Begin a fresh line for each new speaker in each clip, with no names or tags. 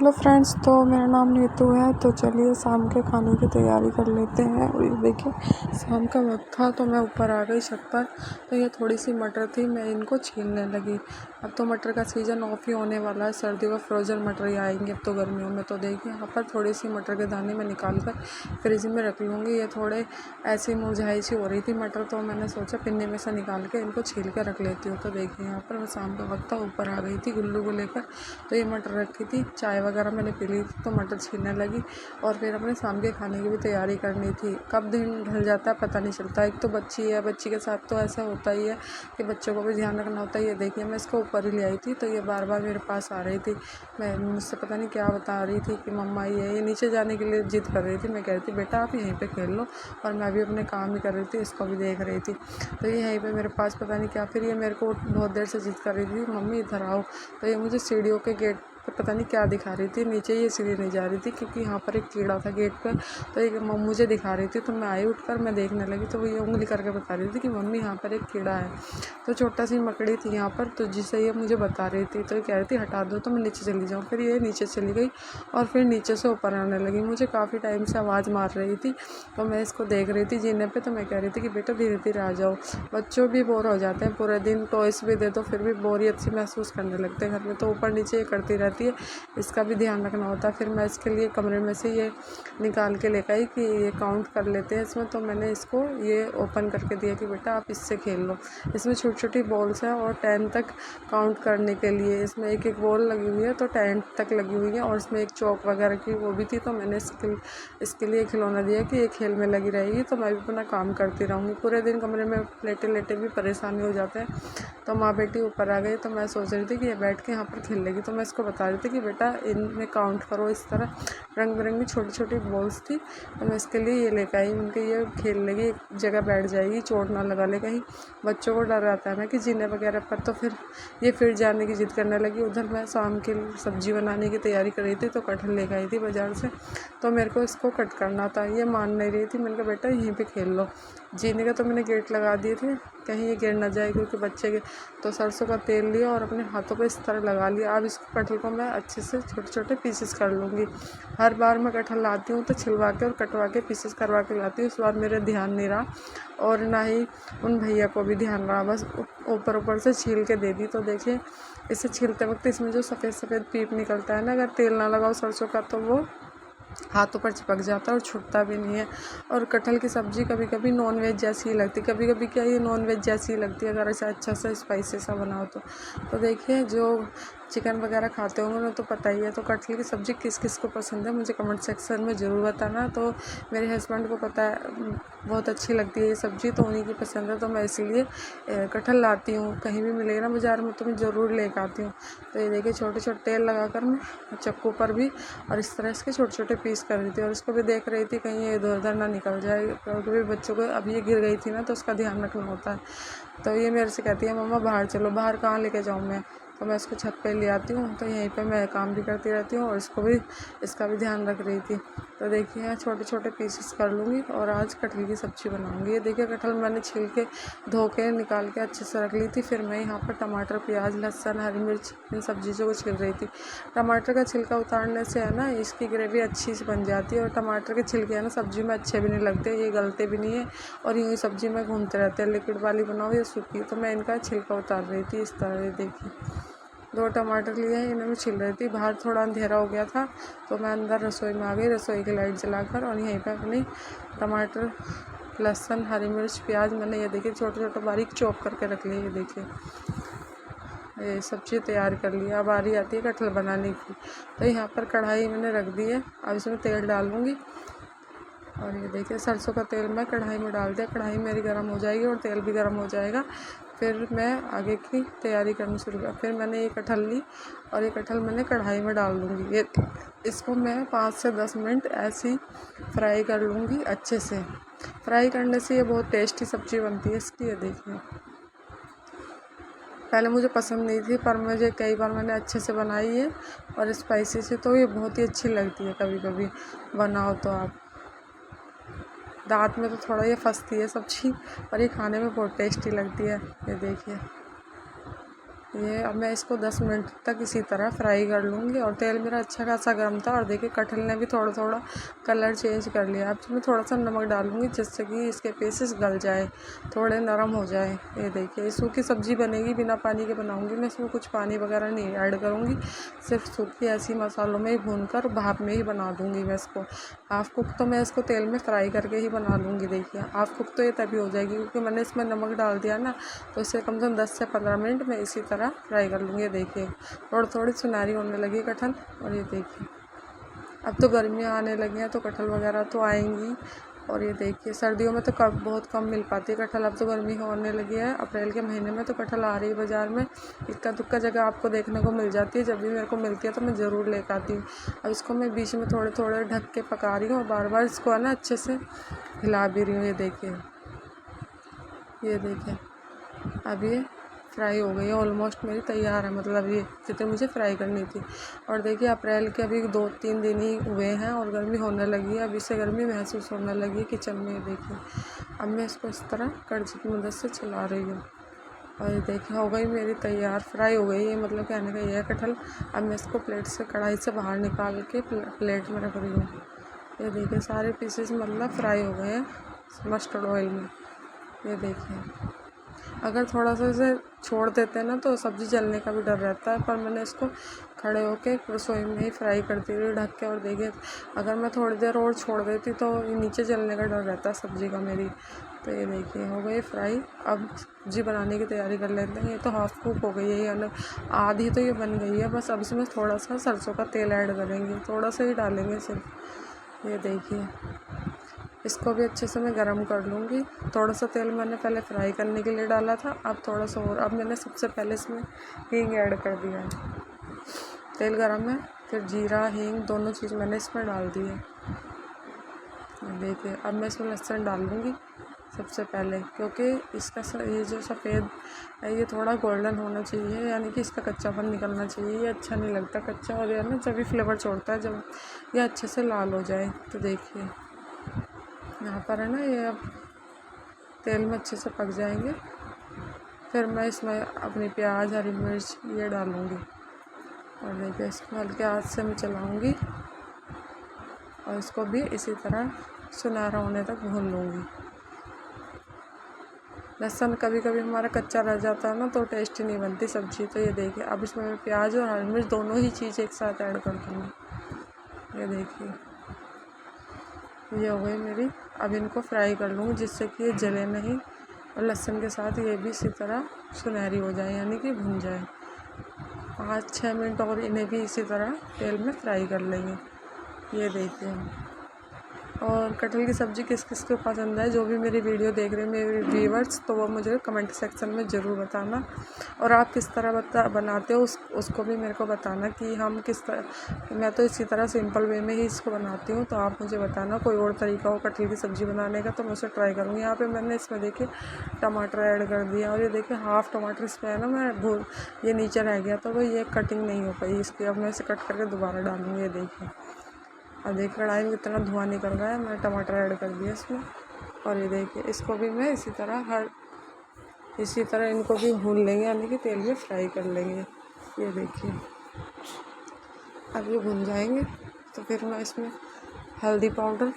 Hello friends, तो मेरा नाम नीतू है। तो चलिए शाम के खाने की तैयारी कर लेते हैं। और ये देखिए शाम का वक्त था तो मैं ऊपर आ गई छत पर। तो ये थोड़ी सी मटर थी, मैं इनको छीलने लगी। अब तो मटर का सीज़न ऑफ ही होने वाला है, सर्दियों का फ्रोज़न मटर ही आएंगे अब तो गर्मियों में। तो देखिए यहाँ पर थोड़ी सी मटर के दाने मैं निकाल कर फ्रिज में रख लूँगी। ये थोड़े ऐसी मुरझाई सी हो रही थी मटर, तो मैंने सोचा पिन्नी में से निकाल के इनको छील कर रख लेती हूँ। तो देखिए यहाँ पर मैं शाम का वक्त था, ऊपर आ गई थी गुल्लू को लेकर। तो ये मटर रखी थी, चाय वगैरह मैंने पी ली थी, तो मटर छीलने लगी। और फिर अपने शाम के खाने की भी तैयारी करनी थी। कब दिन ढल जाता है पता नहीं चलता। एक तो बच्ची है, बच्ची के साथ तो ऐसा होता ही है कि बच्चों को भी ध्यान रखना होता है। ये देखिए मैं इसको ऊपर ही ले आई थी, तो ये बार बार मेरे पास आ रही थी। मैं मुझसे पता नहीं क्या बता रही थी कि मम्मा ये नीचे जाने के लिए जिद कर रही थी। मैं कह रही थी बेटा आप यहीं पर खेल लो, और मैं भी अपने काम ही कर रही थी, इसको भी देख रही थी। तो ये यहीं पर मेरे पास पता नहीं क्या, फिर ये मेरे को बहुत देर से जिद कर रही थी मम्मी इधर आओ। तो ये मुझे सीढ़ियों के गेट पर पता नहीं क्या दिखा रही थी, नीचे ये सीढ़ी नहीं जा रही थी क्योंकि यहाँ पर एक कीड़ा था गेट पर। तो ये मुझे दिखा रही थी, तो मैं आई उठकर मैं देखने लगी, तो वो ये उंगली करके बता रही थी कि मम्मी यहाँ पर एक कीड़ा है। तो छोटा सी मकड़ी थी यहाँ पर, तो जिसे ये मुझे बता रही थी। तो ये कह रही थी हटा दो तो मैं नीचे चली जाऊँ। फिर ये नीचे चली गई और फिर नीचे से ऊपर आने लगी। मुझे काफ़ी टाइम से आवाज़ मार रही थी, तो मैं इसको देख रही थी जीने पे। तो मैं कह रही थी कि बेटा धीरे धीरे आ जाओ। बच्चों भी बोर हो जाते हैं पूरे दिन, टॉयस भी दे दो फिर भी बोरियत सी महसूस करने लगते हैं घर में। तो ऊपर नीचे ये करती रहती है, इसका भी ध्यान रखना होता है। फिर मैं इसके लिए कमरे में से ये निकाल के लेकर आई कि ये काउंट कर लेते हैं इसमें। तो मैंने इसको ये ओपन करके दिया कि बेटा आप इससे खेल लो। इसमें छोटी छोटी बॉल्स हैं और 10 तक काउंट करने के लिए इसमें एक एक बॉल लगी हुई है, तो 10 तक लगी हुई है। और इसमें एक चौक वगैरह की वो भी थी, तो मैंने इसके लिए खिलौना दिया कि ये खेल में लगी रहेगी, तो मैं भी अपना काम करती रहूँगी। पूरे दिन कमरे में लेटे लेटे भी परेशानी हो जाते हैं। तो माँ बेटी ऊपर आ गई, तो मैं सोच रही थी कि ये बैठ के यहाँ पर खेल लेगी। तो मैं इसको बता रही थी कि बेटा इनमें काउंट करो। इस तरह रंग बिरंगी छोटी छोटी बॉल्स थी, तो मैं इसके लिए ये लेकर आई। उनके ये खेल लेगी, एक जगह बैठ जाएगी, चोट ना लगा ले कहीं। बच्चों को डर आता है ना कि जीने वगैरह पर। तो फिर ये फिर जाने की जिद करने लगी। उधर मैं शाम की सब्ज़ी बनाने की तैयारी कर रही थी, तो कटहल लेकर आई थी बाज़ार से। तो मेरे को इसको कट करना था, ये मान नहीं रही थी। मैंने कहा बेटा यहीं पे खेल लो। जीने का तो मैंने गेट लगा दिए थे, कहीं ये गिर ना जाए क्योंकि बच्चे के। तो सरसों का तेल लिया और अपने हाथों पे इस तरह लगा लिया। अब इसको कटहल को मैं अच्छे से छोटे छोटे पीसेस कर लूँगी। हर बार मैं कटहल लाती हूँ तो छिलवा के और कटवा के पीसेस करवा के लाती हूँ। इस बार मेरे ध्यान नहीं रहा और ना ही उन भैया को भी ध्यान रहा, बस ऊपर ऊपर से छील के दे दी। तो देखिए इसे छीलते वक्त इसमें जो सफ़ेद सफ़ेद पीप निकलता है ना, अगर तेल ना लगाओ सरसों का तो वो हाथों पर चिपक जाता है और छूटता भी नहीं है। और कटहल की सब्ज़ी कभी कभी नॉन वेज जैसी ही लगती है, कभी कभी क्या ये नॉन वेज जैसी ही लगती है अगर ऐसा अच्छा सा स्पाइसी सा बनाओ तो। देखिए जो चिकन वगैरह खाते होंगे उन्हें तो पता ही है। तो कटहल की सब्ज़ी किस किस को पसंद है मुझे कमेंट सेक्शन में ज़रूर बताना। तो मेरे हस्बैंड को पता है बहुत अच्छी लगती है ये सब्ज़ी, तो उन्हीं की पसंद है। तो मैं इसलिए कटहल लाती हूँ, कहीं भी मिलेगा ना बाज़ार में तो मैं ज़रूर लेकर आती हूँ। तो ये देखिए छोटे छोटे तेल लगाकर मैं चक्कू पर भी और इस तरह इसके छोटे छोटे पीस कर रही थी। और इसको भी देख रही थी कहीं ये इधर उधर ना निकल जाए, क्योंकि बच्चों को अभी ये गिर गई थी ना, तो उसका ध्यान रखना होता है। तो ये मेरे से कहती है मम्मा बाहर चलो। बाहर कहाँ लेके जाऊँ मैं? तो मैं इसको छत पे ले आती हूँ, तो यहीं पे मैं काम भी करती रहती हूँ और इसका भी ध्यान रख रही थी। तो देखिए यहाँ छोटे छोटे पीसेस कर लूँगी और आज कटहल की सब्ज़ी बनाऊँगी। ये देखिए कटहल मैंने छील के धो के निकाल के अच्छे से रख ली थी। फिर मैं यहाँ पर टमाटर, प्याज, लहसुन, हरी मिर्च इन सब चीज़ों को छील रही थी। टमाटर का छिलका उतारने से है ना इसकी ग्रेवी अच्छी से बन जाती है। और टमाटर के छिलके है ना सब्ज़ी में अच्छे भी नहीं लगते, ये गलते भी नहीं है और यूँ ही सब्ज़ी में घूमते रहते हैं, लिक्विड वाली बनाओ या सूखी। तो मैं इनका छिलका उतार रही थी इस तरह। ये देखिए 2 टमाटर लिए हैं, इन्हें मैं छील रही थी। बाहर थोड़ा अंधेरा हो गया था तो मैं अंदर रसोई में आ गई, रसोई की लाइट जलाकर, और यहीं पर अपनी टमाटर, लहसुन, हरी मिर्च, प्याज मैंने ये देखिए छोटे छोटे बारीक चॉप करके रख लिए। ये देखिए ये सब्ज़ी तैयार कर लिया। अब बारी आती है कटहल बनाने की। तो यहाँ पर कढ़ाई मैंने रख दी है, अब इसमें तेल डालूँगी। और ये देखिए सरसों का तेल मैं कढ़ाई में डाल दिया। कढ़ाई मेरी गर्म हो जाएगी और तेल भी गर्म हो जाएगा, फिर मैं आगे की तैयारी करनी शुरू कर। फिर मैंने ये कटहल ली और ये कटहल मैंने कढ़ाई में डाल दूँगी। ये इसको मैं 5 से 10 मिनट ऐसे ही फ्राई कर लूँगी अच्छे से। फ्राई करने से ये बहुत टेस्टी सब्ज़ी बनती है इसकी। ये देखिए पहले मुझे पसंद नहीं थी, पर मुझे कई बार मैंने अच्छे से बनाई है और स्पाइसी से, तो ये बहुत ही अच्छी लगती है। कभी कभी बनाओ तो आप, दांत में तो थोड़ा ये फंसती है सब्ज़ी, पर ये खाने में बहुत टेस्टी लगती है। ये देखिए ये अब मैं इसको 10 मिनट तक इसी तरह फ्राई कर लूँगी। और तेल मेरा अच्छा खासा गर्म था और देखिए कटहल ने भी थोड़ा थोड़ा कलर चेंज कर लिया। अब मैं थोड़ा सा नमक डालूँगी जिससे कि इसके पीसेस गल जाए, थोड़े नरम हो जाए। ये देखिए सूखी सब्ज़ी बनेगी, बिना पानी के बनाऊँगी मैं, इसमें कुछ पानी वगैरह नहीं ऐड करूँगी, सिर्फ सूखी ऐसी मसालों में ही भूनकर भाप में ही बना दूँगी मैं इसको। हाफ़ कुक तो मैं इसको तेल में फ्राई करके ही बना लूँगी। देखिए हाफ़ कुक तो ये तभी हो जाएगी क्योंकि मैंने इसमें नमक डाल दिया ना, तो इसे कम से कम 10 से 15 मिनट में इसी तरह फ्राई कर लूँगी। देखिए थोड़ी थोड़ी सुनहरी होने लगी कटहल। और ये देखिए अब तो गर्मियाँ आने लगी हैं तो कटहल वगैरह तो आएंगी। और ये देखिए सर्दियों में तो बहुत कम मिल पाती है कटहल, अब तो गर्मी होने लगी है। अप्रैल के महीने में तो कटहल आ रही है बाज़ार में, इक्का दुक्का जगह आपको देखने को मिल जाती है। जब भी मेरे को मिलती है तो मैं ज़रूर लेकर आती हूँ। अब इसको मैं बीच में थोड़े थोड़े ढक के पका रही हूँ और बार बार इसको है ना अच्छे से हिला भी रही हूँ। ये देखिए अब ये फ्राई हो गई है, ऑलमोस्ट मेरी तैयार है, मतलब ये जितनी मुझे फ्राई करनी थी। और देखिए अप्रैल के अभी 2-3 दिन ही हुए हैं और गर्मी होने लगी है, अभी से गर्मी महसूस होने लगी है किचन में। ये देखिए अब मैं इसको इस तरह कड़छी की मदद से चला रही हूँ। और ये देखिए हो गई मेरी तैयार, फ्राई हो गई है, मतलब कहने का ये है कटहल। अब मैं इसको प्लेट से कढ़ाई से बाहर निकाल के प्लेट में रख रही हूँ। ये देखिए सारे पीसेस मतलब फ्राई हो गए हैं मस्टर्ड ऑयल में। ये देखिए अगर थोड़ा सा इसे छोड़ देते हैं ना तो सब्ज़ी जलने का भी डर रहता है, पर मैंने इसको खड़े होके रसोई में ही फ्राई करती रही ढक के। और देखिए अगर मैं थोड़ी देर और छोड़ देती तो नीचे जलने का डर रहता है सब्ज़ी का मेरी। तो ये देखिए हो गई फ्राई। अब सब्ज़ी बनाने की तैयारी कर लेते हैं। ये तो हाफ़ कुक हो गई है, यानी आधी तो ये बन गई है बस। अब इसमें थोड़ा सा सरसों का तेल ऐड करेंगे, थोड़ा सा ही डालेंगे सिर्फ। ये देखिए इसको भी अच्छे से मैं गरम कर लूँगी। थोड़ा सा तेल मैंने पहले फ्राई करने के लिए डाला था, अब थोड़ा सा और। अब मैंने सबसे पहले इसमें हींग ऐड कर दिया है। तेल गरम है, फिर जीरा हींग दोनों चीज़ मैंने इसमें डाल दी है। देखिए अब मैं इसमें लहसुन डाल लूँगी सबसे पहले, क्योंकि इसका ये जो सफ़ेद है ये थोड़ा गोल्डन होना चाहिए, यानी कि इसका कच्चापन निकलना चाहिए। ये अच्छा नहीं लगता कच्चा, और ये ना जब भी फ्लेवर छोड़ता है जब ये अच्छे से लाल हो जाए। तो देखिए यहाँ पर है ना ये अब तेल में अच्छे से पक जाएंगे। फिर मैं इसमें अपनी प्याज हरी मिर्च ये डालूँगी। और देखिए इसको हल्के हाथ से मैं चलाऊँगी और इसको भी इसी तरह सुनहरा होने तक भून लूँगी। लहसुन कभी कभी हमारा कच्चा रह जाता है ना तो टेस्टी नहीं बनती सब्ज़ी। तो ये देखिए अब इसमें मैं प्याज और हरी मिर्च दोनों ही चीज़ एक साथ ऐड कर दूँगी। ये देखिए ये हो गई मेरी। अब इनको फ्राई कर लूँगी जिससे कि ये जले नहीं, और लहसुन के साथ ये भी इसी तरह सुनहरी हो जाए, यानी कि भुन जाए। 5-6 मिनट और इन्हें भी इसी तरह तेल में फ्राई कर लेंगे। ये देखिए और कटहल की सब्ज़ी किस किस को पसंद है, जो भी मेरी वीडियो देख रहे हैं मेरे व्यूवर्स, तो वो मुझे कमेंट सेक्शन में ज़रूर बताना। और आप किस तरह बनाते हो उसको भी मेरे को बताना कि हम किस तरह। मैं तो इसी तरह सिंपल वे में ही इसको बनाती हूँ, तो आप मुझे बताना कोई और तरीका हो कटहल की सब्ज़ी बनाने का तो मैं उसे ट्राई करूँगी। यहाँ पर मैंने इसमें देखिए टमाटर ऐड कर दिया, और ये देखिए हाफ़ टमाटर इसमें है ना मैं ये नीचे रह गया तो वो ये कटिंग नहीं हो पाई इसकी। अब मैं इसे कट करके दोबारा डालूँगी। ये देखिए अब देखिए कढ़ाई में कितना धुआं निकल रहा है, मैंने टमाटर ऐड कर दिया इसमें। और ये देखिए इसको भी मैं इसी तरह इनको भी भून लेंगे, यानी कि तेल में फ्राई कर लेंगे। ये देखिए अब ये भून जाएंगे तो फिर मैं इसमें हल्दी पाउडर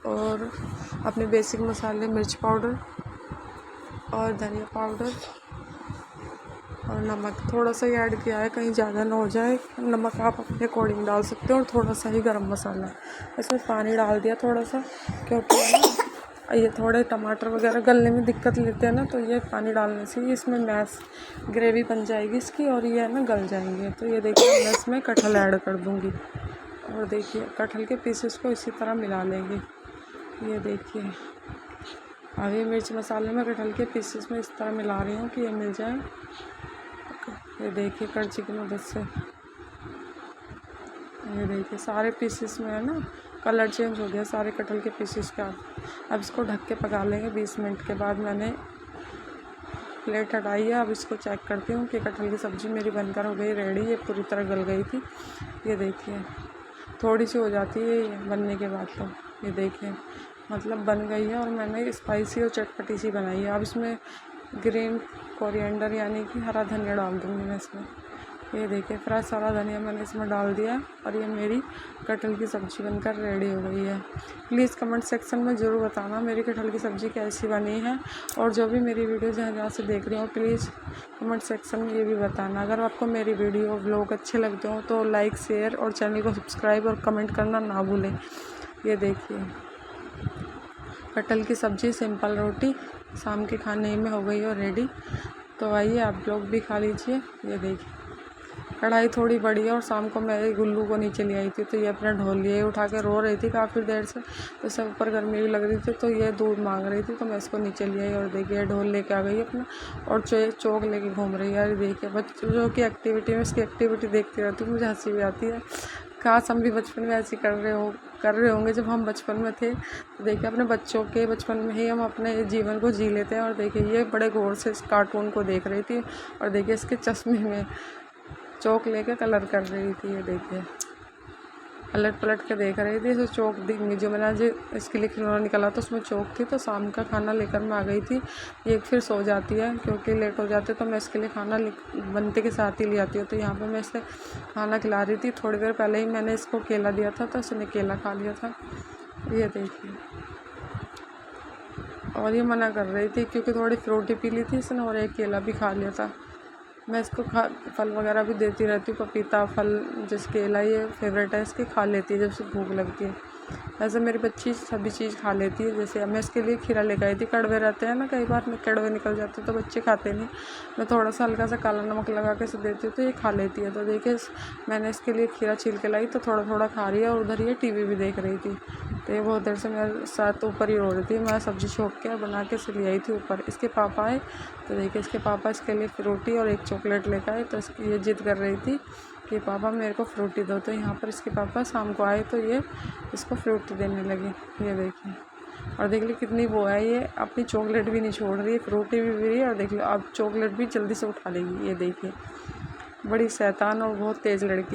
और अपने बेसिक मसाले मिर्च पाउडर और धनिया पाउडर और नमक थोड़ा सा ही ऐड किया है, कहीं ज़्यादा ना हो जाए। नमक आप अपने अकॉर्डिंग डाल सकते हो, और थोड़ा सा ही गरम मसाला। इसमें पानी डाल दिया थोड़ा सा, क्योंकि ये थोड़े टमाटर वगैरह गलने में दिक्कत लेते हैं ना, तो ये पानी डालने से इसमें मैश ग्रेवी बन जाएगी इसकी, और ये है ना गल जाएंगे। तो ये देखिए मैं इसमें कटहल ऐड कर दूँगी, और देखिए कटहल के पीसेस को इसी तरह मिला लेंगे। ये देखिए अब ये मिर्च मसाले में कटहल के पीसेस में इस तरह मिला रही हूँ कि ये मिल जाए। ये देखिए कड़छी की मदद से ये देखिए सारे पीसेस में है ना कलर चेंज हो गया सारे कटहल के पीसेस का। अब इसको ढक के पका लेंगे। 20 मिनट के बाद मैंने प्लेट हटाई है। अब इसको चेक करती हूँ कि कटहल की सब्ज़ी मेरी बनकर हो गई रेडी। ये पूरी तरह गल गई थी। ये देखिए थोड़ी सी हो जाती है बनने के बाद, तो ये देखिए मतलब बन गई है, और मैंने स्पाइसी और चटपटी सी बनाई है। अब इसमें ग्रीन कोरिएंडर यानी कि हरा धनिया डाल दूँगी मैं इसमें। ये देखिए फ्रेश हरा धनिया मैंने इसमें डाल दिया और ये मेरी कटहल की सब्ज़ी बनकर रेडी हो गई है। प्लीज़ कमेंट सेक्शन में ज़रूर बताना मेरी कटहल की सब्ज़ी कैसी बनी है, और जो भी मेरी वीडियो जहाँ जहाँ से देख रहे हो प्लीज़ कमेंट सेक्शन में ये भी बताना। अगर आपको मेरी वीडियो व्लॉग अच्छे लगते हो तो लाइक, शेयर और चैनल को सब्सक्राइब और कमेंट करना ना भूलें। ये देखिए कटहल की सब्ज़ी, सिंपल रोटी शाम के खाने में हो गई और रेडी। तो आइए आप लोग भी खा लीजिए। ये देखिए कढ़ाई थोड़ी बड़ी है और शाम को मैं गुल्लू को नीचे ले आई थी तो ये अपने ढोल लिए उठा के रो रही थी काफ़ी देर से, तो सब ऊपर गर्मी भी लग रही थी तो ये दूध मांग रही थी तो मैं इसको नीचे ले आई। और देखिए ढोल लेके आ गई अपना और चोक लेके घूम रही है। अरे देखिए बच्चों की एक्टिविटी में इसकी एक्टिविटी देखती रहती हूँ, मुझे हंसी भी आती है। काश हम भी बचपन में ऐसी कर रहे होंगे जब हम बचपन में थे। तो देखिए अपने बच्चों के बचपन में ही हम अपने जीवन को जी लेते हैं। और देखिए ये बड़े गौर से इस कार्टून को देख रही थी और देखिए इसके चश्मे में चौक लेके कलर कर रही थी। ये देखिए पलट पलट के देख रही थी इसे चौक दिखी जो मैंने आज इसके लिए खिलौना निकाला था उसमें चौक थी। तो शाम का खाना लेकर मैं आ गई थी। ये फिर सो जाती है क्योंकि लेट हो जाते तो मैं इसके लिए खाना बनते के साथ ही ले आती हूँ। तो यहाँ पे मैं इसे खाना खिला रही थी। थोड़ी देर पहले ही मैंने इसको केला दिया था तो उसने केला खा लिया था। ये देखिए और ये मना कर रही थी क्योंकि थोड़ी फ्रूटी पी ली थी इसने और एक केला भी खा लिया था। मैं इसको फल वगैरह भी देती रहती हूँ, पपीता फल जैसे केला ये फेवरेट है इसके, खा लेती है जब से भूख लगती है। वैसे मेरी बच्ची सभी चीज़ खा लेती है। जैसे मैं इसके लिए खीरा लेकर आई थी, कड़वे रहते हैं ना कई बार कड़वे निकल जाते तो बच्चे खाते नहीं, मैं थोड़ा सा हल्का सा काला नमक लगा के इसे देती हूँ तो ये खा लेती है। तो देखिए मैंने इसके लिए खीरा छील के लाई तो थोड़ा थोड़ा खा रही है और उधर ये टीवी भी देख रही थी। तो ये बहुत देर से मेरे साथ ऊपर ही रो रही थी। मैं सब्ज़ी छोंक के बना के से ले आई थी ऊपर। इसके पापा आए तो देखिए इसके पापा इसके लिए फ्रूटी और एक चॉकलेट लेकर आए। तो इसकी ये जिद कर रही थी कि पापा मेरे को फ्रूटी दो। तो यहाँ पर इसके पापा शाम को आए तो ये इसको फ्रूटी देने लगे। ये देखिए और देख लीजिए कितनी वो है, ये अपनी चॉकलेट भी नहीं छोड़ रही है, फ्रूटी भी पी रही है और देख लो अब चॉकलेट भी जल्दी से उठा लेगी। ये देखिए बड़ी शैतान और बहुत तेज़ लड़की है।